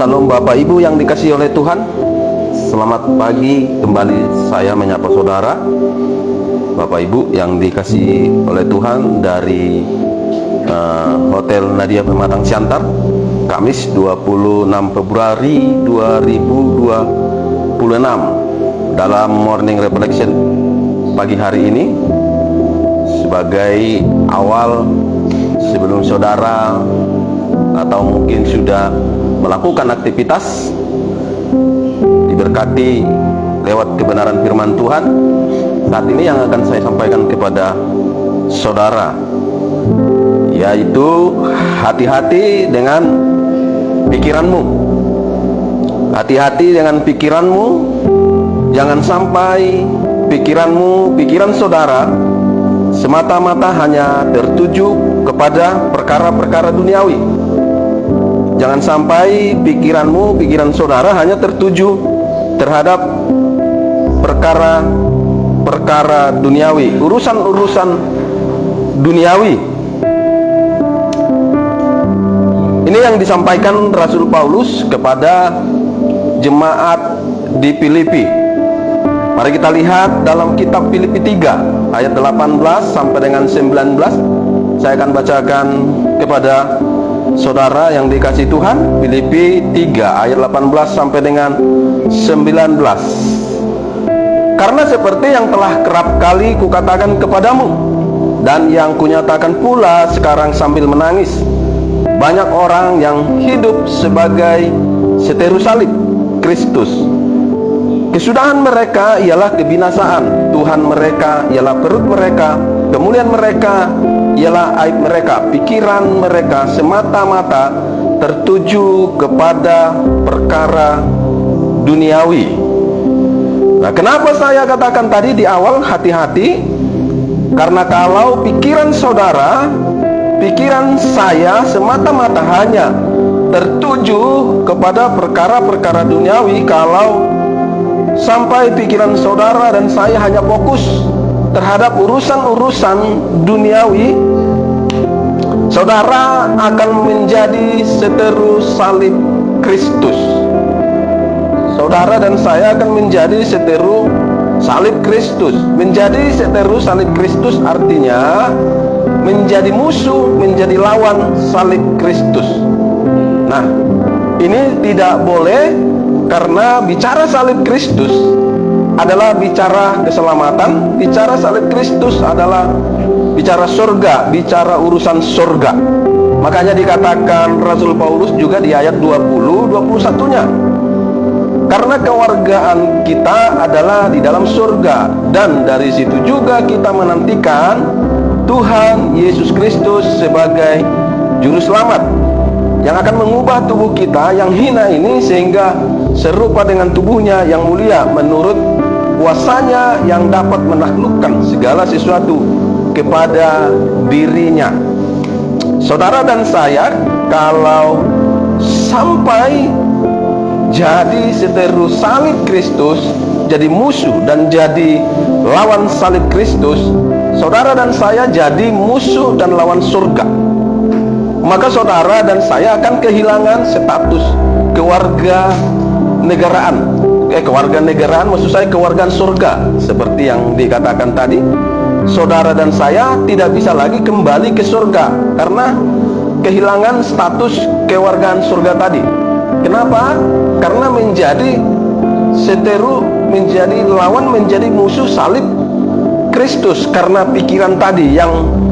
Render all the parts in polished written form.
Salam Bapak Ibu yang dikasihi oleh Tuhan. Selamat pagi, kembali saya menyapa saudara Bapak Ibu yang dikasihi oleh Tuhan dari Hotel Nadia Pematang Siantar, Kamis 26 Februari 2026. Dalam Morning Reflection pagi hari ini, sebagai awal sebelum saudara atau mungkin sudah melakukan aktivitas diberkati lewat kebenaran firman Tuhan, saat ini yang akan saya sampaikan kepada saudara yaitu hati-hati dengan pikiranmu. Hati-hati dengan pikiranmu. Jangan sampai pikiran saudara semata-mata hanya tertuju kepada perkara-perkara duniawi. Jangan sampai pikiran saudara hanya tertuju terhadap perkara duniawi, urusan duniawi. Ini yang disampaikan Rasul Paulus kepada jemaat di Filipi. Mari kita lihat dalam kitab Filipi 3 ayat 18 sampai dengan 19. Saya akan bacakan kepada saudara yang dikasihi Tuhan. Filipi 3 ayat 18 sampai dengan 19. Karena seperti yang telah kerap kali kukatakan kepadamu, dan yang kunyatakan pula sekarang sambil menangis, banyak orang yang hidup sebagai seteru salib Kristus. Kesudahan mereka ialah kebinasaan, Tuhan mereka ialah perut mereka, kemuliaan mereka ialah aib mereka. Pikiran mereka semata-mata tertuju kepada perkara duniawi. Nah, kenapa saya katakan tadi di awal hati-hati? Karena kalau pikiran saudara, pikiran saya semata-mata hanya tertuju kepada perkara-perkara duniawi, kalau sampai pikiran saudara dan saya hanya fokus terhadap urusan duniawi, saudara akan menjadi seteru salib Kristus. Saudara dan saya akan menjadi seteru salib Kristus. Menjadi seteru salib Kristus artinya menjadi musuh, menjadi lawan salib Kristus. Nah, ini tidak boleh, karena bicara salib Kristus adalah bicara keselamatan, bicara salib Kristus adalah bicara surga, bicara urusan surga. Makanya dikatakan Rasul Paulus juga di ayat 20-21-nya, karena kewargaan kita adalah di dalam surga, dan dari situ juga kita menantikan Tuhan Yesus Kristus sebagai juru selamat yang akan mengubah tubuh kita yang hina ini sehingga serupa dengan tubuhnya yang mulia, menurut kuasanya yang dapat menaklukkan segala sesuatu kepada dirinya. Saudara dan saya, kalau sampai jadi seteru salib Kristus, jadi musuh dan jadi lawan salib Kristus, saudara dan saya jadi musuh dan lawan surga. Maka saudara dan saya akan kehilangan status kewarganegaraan, maksud saya kewargaan surga. Seperti yang dikatakan tadi, saudara dan saya tidak bisa lagi kembali ke surga karena kehilangan status kewargaan surga tadi. Kenapa? Karena menjadi seteru, menjadi lawan, menjadi musuh salib Kristus, karena pikiran tadi yang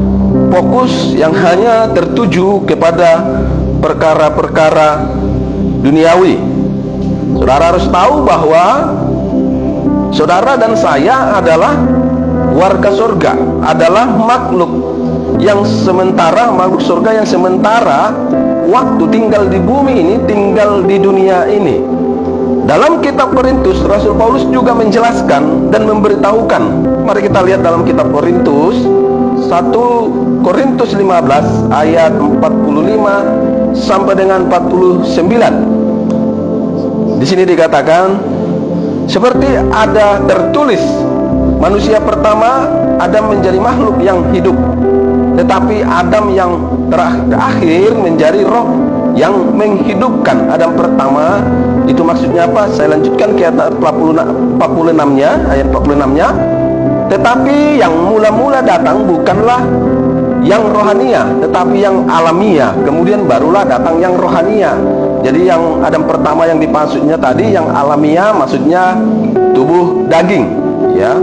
fokus, yang hanya tertuju kepada perkara-perkara duniawi. Saudara harus tahu bahwa saudara dan saya adalah warga surga, adalah makhluk yang sementara, makhluk surga yang sementara waktu tinggal di bumi ini, tinggal di dunia ini. Dalam kitab Korintus, Rasul Paulus juga menjelaskan dan memberitahukan. Mari kita lihat dalam kitab Korintus, 1 Korintus 15 ayat 45 sampai dengan 49. Di sini dikatakan, seperti ada tertulis, manusia pertama Adam menjadi makhluk yang hidup, tetapi Adam yang terakhir menjadi roh yang menghidupkan. Adam pertama itu maksudnya apa? Saya lanjutkan ke ayat 46-nya, ayat 46-nya. Tetapi yang mula-mula datang bukanlah yang rohania, tetapi yang alamiah. Kemudian barulah datang yang rohania. Jadi yang Adam pertama yang dimaksudnya tadi yang alamiah, maksudnya tubuh daging, ya.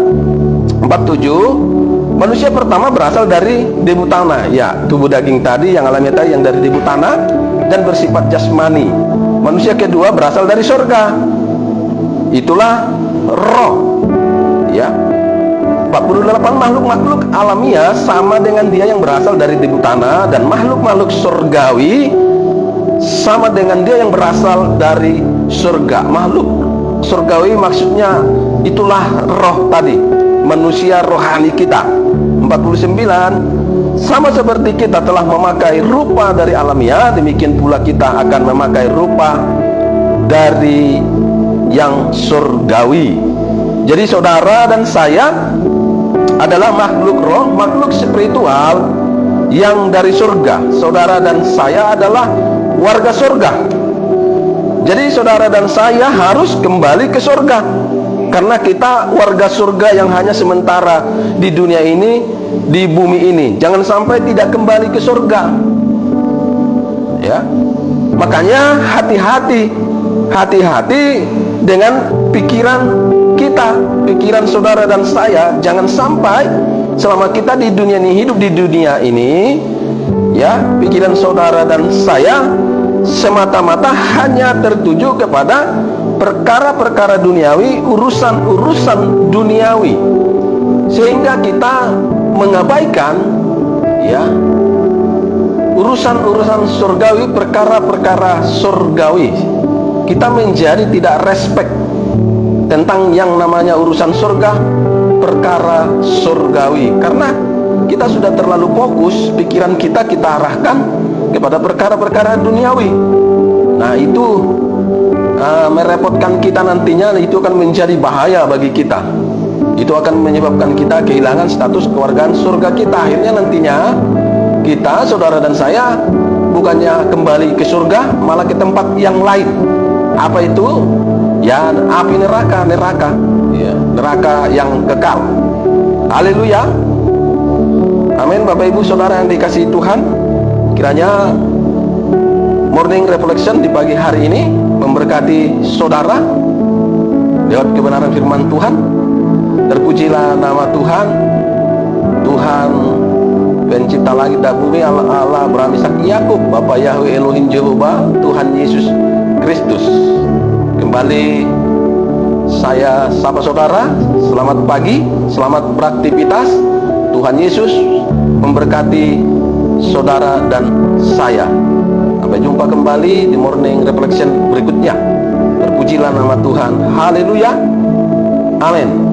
47, manusia pertama berasal dari debu tanah. Ya, tubuh daging tadi yang alamiah tadi yang dari debu tanah dan bersifat jasmani. Manusia kedua berasal dari surga. Itulah roh. Ya. 48, makhluk-makhluk alamiah sama dengan dia yang berasal dari debu tanah, dan makhluk-makhluk surgawi sama dengan dia yang berasal dari surga. Makhluk surgawi maksudnya itulah roh tadi, manusia rohani kita. 49, sama seperti kita telah memakai rupa dari alamiah, demikian pula kita akan memakai rupa dari yang surgawi. Jadi saudara dan saya adalah makhluk roh, makhluk spiritual yang dari surga. Saudara dan saya adalah warga surga. Jadi saudara dan saya harus kembali ke surga, karena kita warga surga yang hanya sementara di dunia ini, di bumi ini. Jangan sampai tidak kembali ke surga. Ya. Makanya hati-hati dengan pikiran kita, pikiran saudara dan saya. Jangan sampai selama kita di dunia ini, hidup di dunia ini, ya, pikiran saudara dan saya semata-mata hanya tertuju kepada perkara-perkara duniawi, urusan-urusan duniawi, sehingga kita mengabaikan, ya, urusan-urusan surgawi, perkara-perkara surgawi. Kita menjadi tidak respect tentang yang namanya urusan surga, perkara surgawi, karena kita sudah terlalu fokus, pikiran kita arahkan kepada perkara-perkara duniawi. Nah, itu merepotkan kita nantinya. Itu akan menjadi bahaya bagi kita. Itu akan menyebabkan kita kehilangan status kewargaan surga kita. Akhirnya nantinya kita, saudara dan saya, bukannya kembali ke surga, malah ke tempat yang lain. Apa itu? Ya, api neraka, ya, neraka yang kekal. Haleluya. Amin. Bapak Ibu Saudara yang dikasihi Tuhan, kiranya morning reflection di pagi hari ini memberkati saudara lewat kebenaran firman Tuhan. Terpujilah nama Tuhan, Tuhan pencipta langit dan bumi, Allah Abraham, Ishak, Yakub, Bapa Yahweh Elohim Jehovah, Tuhan Yesus Kristus. Kembali saya sapa saudara, selamat pagi, selamat beraktivitas. Tuhan Yesus memberkati saudara dan saya. Sampai jumpa kembali di morning reflection berikutnya. Terpujilah nama Tuhan. Haleluya. Amin.